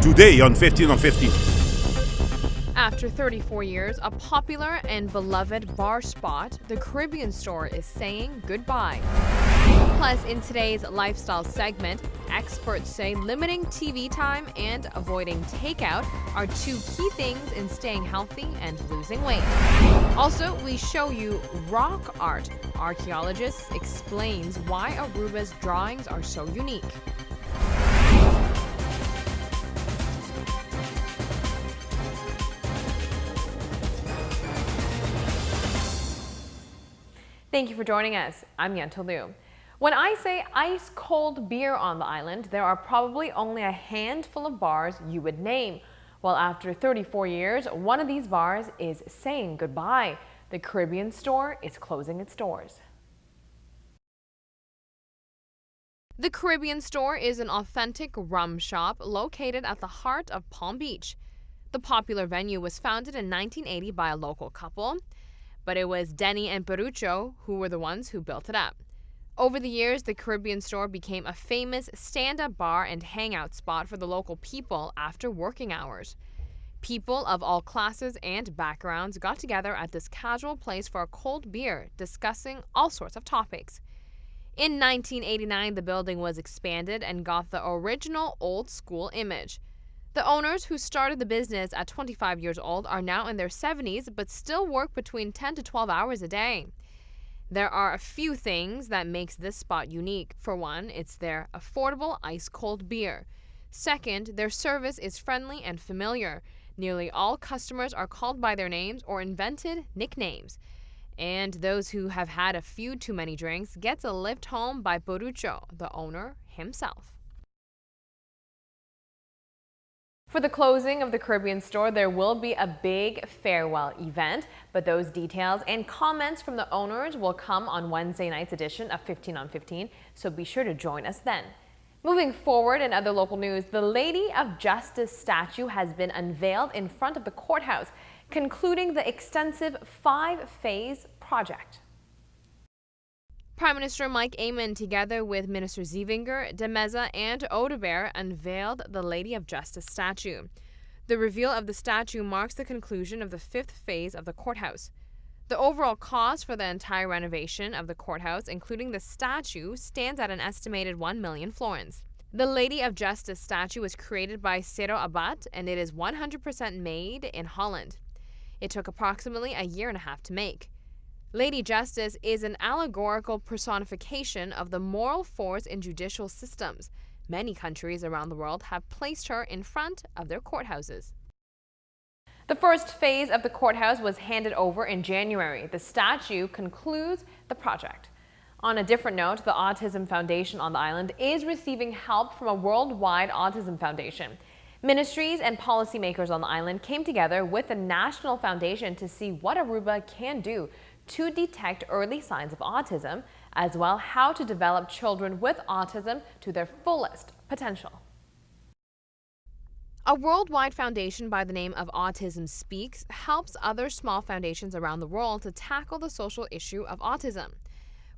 today on 15 on 15. After 34 years, a popular and beloved bar spot, the Caribbean Store is saying goodbye. Plus, in today's lifestyle segment, experts say limiting TV time and avoiding takeout are two key things in staying healthy and losing weight. Also, we show you rock art. Archaeologists explains why Aruba's drawings are so unique. Thank you for joining us. I'm Yentl Lieuw. When I say ice-cold beer on the island, there are probably only a handful of bars you would name. Well, after 34 years, one of these bars is saying goodbye. The Caribbean Store is closing its doors. The Caribbean Store is an authentic rum shop located at the heart of Palm Beach. The popular venue was founded in 1980 by a local couple, but it was Denny and Perucho who were the ones who built it up. Over the years, the Caribbean Store became a famous stand-up bar and hangout spot for the local people after working hours. People of all classes and backgrounds got together at this casual place for a cold beer, discussing all sorts of topics. In 1989, the building was expanded and got the original old-school image. The owners, who started the business at 25 years old, are now in their 70s but still work between 10 to 12 hours a day. There are a few things that makes this spot unique. For one, it's their affordable ice-cold beer. Second, their service is friendly and familiar. Nearly all customers are called by their names or invented nicknames. And those who have had a few too many drinks gets a lift home by Perucho, the owner himself. For the closing of the Caribbean Store, there will be a big farewell event, but those details and comments from the owners will come on Wednesday night's edition of 15 on 15, so be sure to join us then. Moving forward in other local news, the Lady of Justice statue has been unveiled in front of the courthouse, concluding the extensive 5-phase project. Prime Minister Mike Amon, together with Minister Zevinger, De Meza, and Audebert, unveiled the Lady of Justice statue. The reveal of the statue marks the conclusion of the 5th phase of the courthouse. The overall cost for the entire renovation of the courthouse, including the statue, stands at an estimated 1 million florins. The Lady of Justice statue was created by Cero Abad, and it is 100% made in Holland. It took approximately a year and a half to make. Lady Justice is an allegorical personification of the moral force in judicial systems. Many countries around the world have placed her in front of their courthouses. The first phase of the courthouse was handed over in January. The statue concludes the project. On a different note, the Autism Foundation on the island is receiving help from a worldwide autism foundation. Ministries and policymakers on the island came together with the National Foundation to see what Aruba can do to detect early signs of autism, as well how to develop children with autism to their fullest potential. A worldwide foundation by the name of Autism Speaks helps other small foundations around the world to tackle the social issue of autism.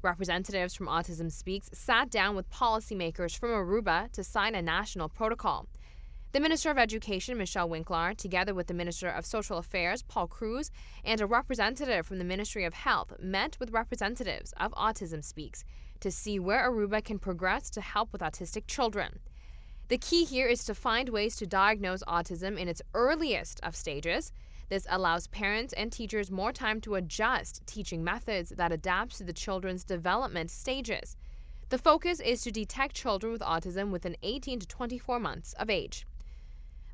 Representatives from Autism Speaks sat down with policymakers from Aruba to sign a national protocol. The Minister of Education, Michelle Winkler, together with the Minister of Social Affairs, Paul Cruz, and a representative from the Ministry of Health, met with representatives of Autism Speaks to see where Aruba can progress to help with autistic children. The key here is to find ways to diagnose autism in its earliest of stages. This allows parents and teachers more time to adjust teaching methods that adapts to the children's development stages. The focus is to detect children with autism within 18 to 24 months of age.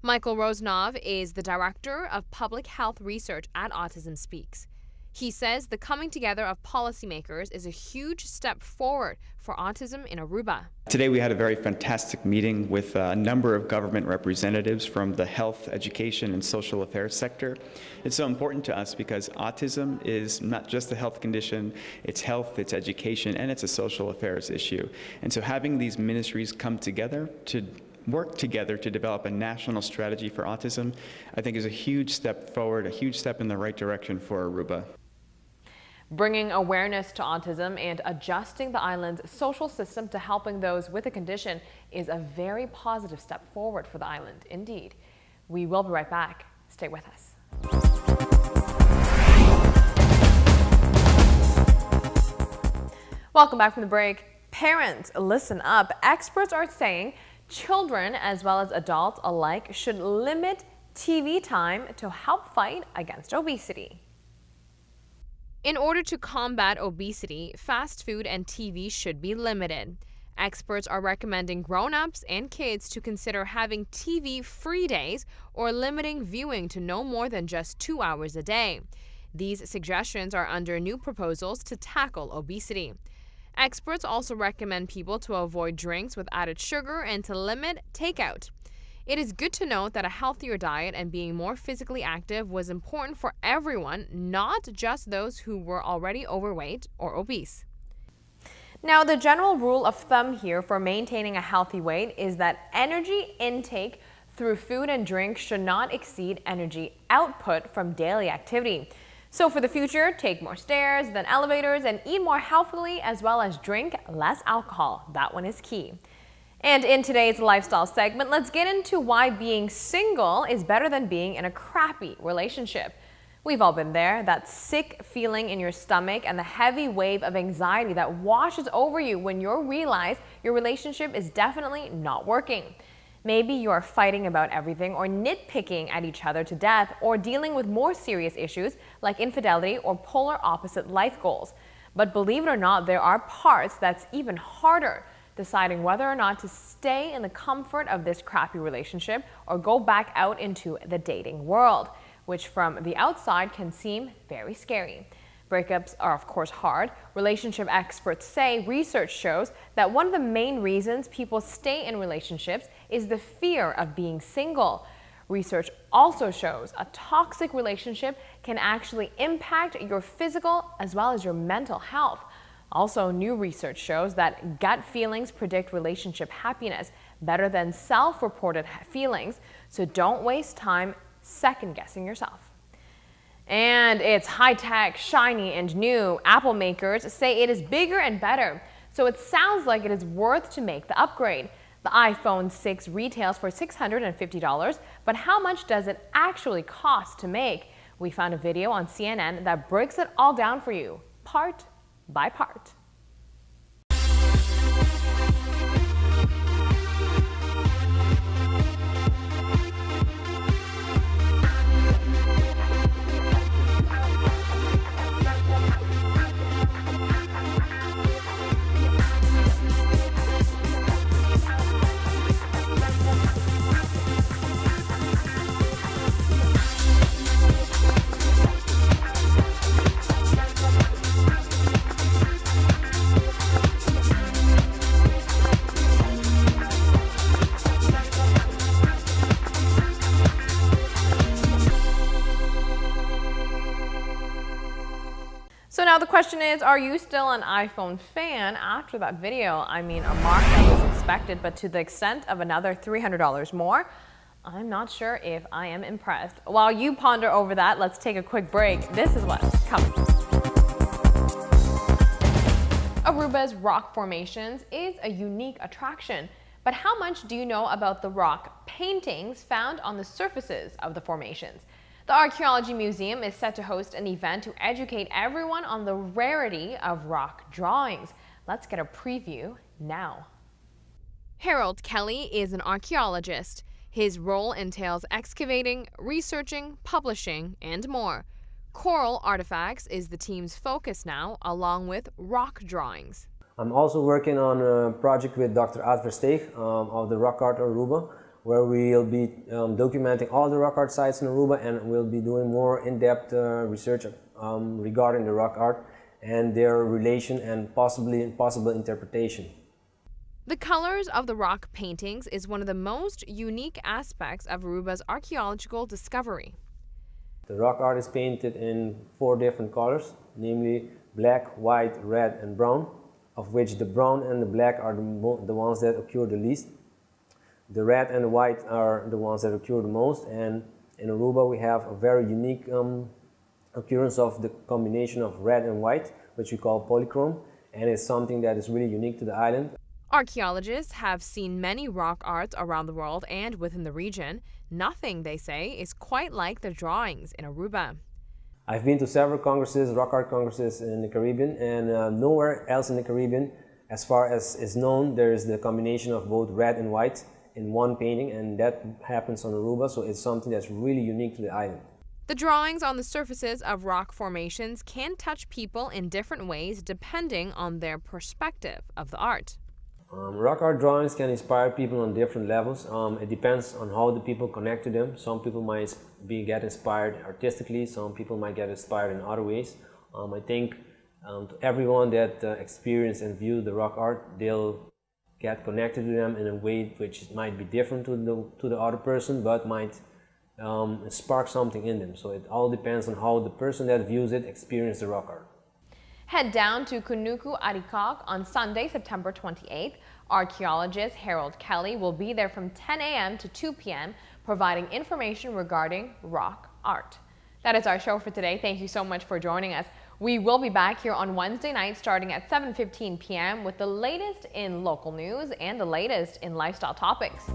Michael Rosenov is the Director of Public Health Research at Autism Speaks. He says the coming together of policymakers is a huge step forward for autism in Aruba. Today we had a very fantastic meeting with a number of government representatives from the health, education, and social affairs sector. It's so important to us because autism is not just a health condition, it's health, it's education, and it's a social affairs issue. And so having these ministries come together to work together to develop a national strategy for autism, I think is a huge step forward, a huge step in the right direction for Aruba. Bringing awareness to autism and adjusting the island's social system to helping those with the condition is a very positive step forward for the island, indeed. We will be right back. Stay with us. Welcome back from the break. Parents, listen up. Experts are saying children as well as adults alike should limit TV time to help fight against obesity. In order to combat obesity, fast food and TV should be limited. Experts are recommending grown-ups and kids to consider having TV-free days or limiting viewing to no more than just 2 hours a day. These suggestions are under new proposals to tackle obesity. Experts also recommend people to avoid drinks with added sugar and to limit takeout. It is good to note that a healthier diet and being more physically active was important for everyone, not just those who were already overweight or obese. Now, the general rule of thumb here for maintaining a healthy weight is that energy intake through food and drink should not exceed energy output from daily activity. So for the future, take more stairs than elevators and eat more healthily, as well as drink less alcohol. That one is key. And in today's lifestyle segment, let's get into why being single is better than being in a crappy relationship. We've all been there, that sick feeling in your stomach and the heavy wave of anxiety that washes over you when you realize your relationship is definitely not working. Maybe you are fighting about everything or nitpicking at each other to death or dealing with more serious issues like infidelity or polar opposite life goals. But believe it or not, there are parts that's even harder. Deciding whether or not to stay in the comfort of this crappy relationship or go back out into the dating world, which from the outside can seem very scary. Breakups are of course hard. Relationship experts say research shows that one of the main reasons people stay in relationships is the fear of being single. Research also shows a toxic relationship can actually impact your physical as well as your mental health. Also, new research shows that gut feelings predict relationship happiness better than self-reported feelings, so don't waste time second-guessing yourself. And it's high-tech, shiny, and new. Apple makers say it is bigger and better, so it sounds like it is worth to make the upgrade. The iPhone 6 retails for $650, but how much does it actually cost to make? We found a video on CNN that breaks it all down for you, part by part. So now the question is, are you still an iPhone fan after that video? I mean, a markup was expected, but to the extent of another $300 more, I'm not sure if I am impressed. While you ponder over that, let's take a quick break. This is what's coming. Aruba's rock formations is a unique attraction, but how much do you know about the rock paintings found on the surfaces of the formations? The Archaeology Museum is set to host an event to educate everyone on the rarity of rock drawings. Let's get a preview now. Harold Kelly is an archaeologist. His role entails excavating, researching, publishing, and more. Coral artifacts is the team's focus now, along with rock drawings. I'm also working on a project with Dr. Aad Versteeg of the Rock Art Aruba, where we'll be documenting all the rock art sites in Aruba, and we'll be doing more in-depth research regarding the rock art and their relation and possible interpretation. The colors of the rock paintings is one of the most unique aspects of Aruba's archaeological discovery. The rock art is painted in 4 different colors, namely black, white, red, and brown, of which the brown and the black are the ones that occur the least. The red and the white are the ones that occur the most, and in Aruba we have a very unique occurrence of the combination of red and white, which we call polychrome, and it's something that is really unique to the island. Archaeologists have seen many rock arts around the world and within the region. Nothing, they say, is quite like the drawings in Aruba. I've been to several congresses, rock art congresses in the Caribbean, and nowhere else in the Caribbean, as far as is known, there is the combination of both red and white in one painting, and that happens on Aruba, so it's something that's really unique to the island. The drawings on the surfaces of rock formations can touch people in different ways depending on their perspective of the art. Rock art drawings can inspire people on different levels. It depends on how the people connect to them. Some people might get inspired artistically, some people might get inspired in other ways. I think to everyone that experience and view the rock art, they'll get connected to them in a way which might be different to the other person, but might spark something in them. So it all depends on how the person that views it experiences the rock art. Head down to Kunuku Arikok on Sunday, September 28th. Archaeologist Harold Kelly will be there from 10 a.m. to 2 p.m. providing information regarding rock art. That is our show for today. Thank you so much for joining us. We will be back here on Wednesday night starting at 7:15 p.m. with the latest in local news and the latest in lifestyle topics.